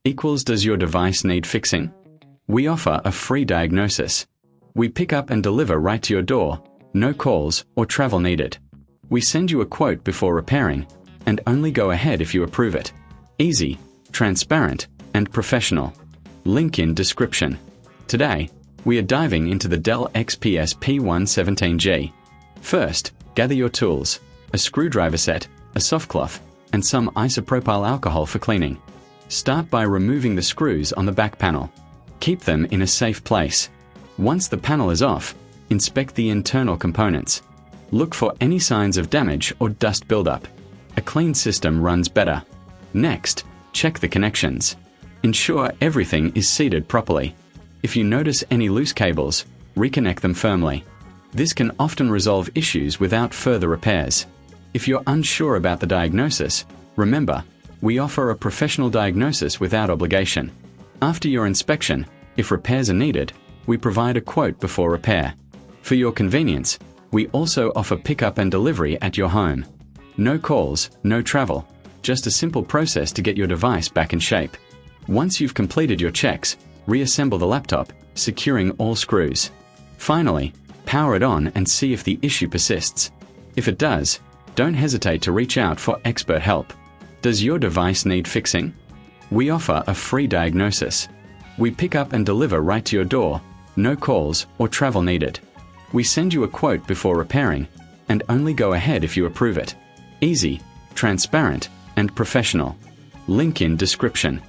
equals does your device need fixing? We offer a free diagnosis. We pick up and deliver right to your door, no calls or travel needed. We send you a quote before repairing, and only go ahead if you approve it. Easy, transparent, and professional. Link in description. Today, we are diving into the Dell XPS P117G. First, gather your tools, a screwdriver set, a soft cloth, and some isopropyl alcohol for cleaning. Start by removing the screws on the back panel. Keep them in a safe place. Once the panel is off, inspect the internal components. Look for any signs of damage or dust buildup. A clean system runs better. Next, check the connections. Ensure everything is seated properly. If you notice any loose cables, reconnect them firmly. This can often resolve issues without further repairs. If you're unsure about the diagnosis, remember, we offer a professional diagnosis without obligation. After your inspection, if repairs are needed, we provide a quote before repair. For your convenience, we also offer pickup and delivery at your home. No calls, no travel, just a simple process to get your device back in shape. Once you've completed your checks, reassemble the laptop, securing all screws. Finally, power it on and see if the issue persists. If it does, don't hesitate to reach out for expert help. Does your device need fixing? We offer a free diagnosis. We pick up and deliver right to your door, no calls or travel needed. We send you a quote before repairing, and only go ahead if you approve it. Easy, transparent, and professional. Link in description.